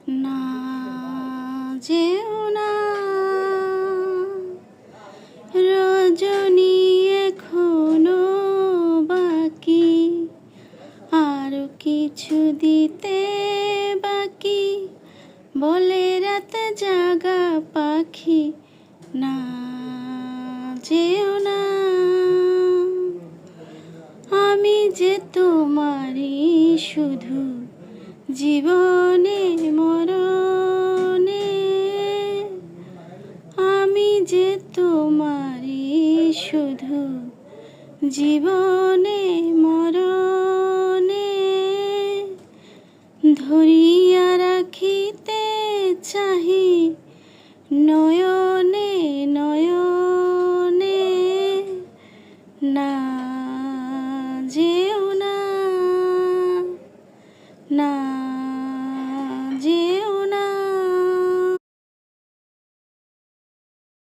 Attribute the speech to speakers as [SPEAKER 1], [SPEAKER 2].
[SPEAKER 1] না যেও না রজনী, এখনো বাকি, আরো কিছু দিতে বাকি, বলে রাত জাগা পাখি। না যেও না, আমি যে তোমারই শুধু জীবনে মরণে, আমি যে তোমারই শুধু জীবনে মরণে, ধরিয়া রাখিতে চাহি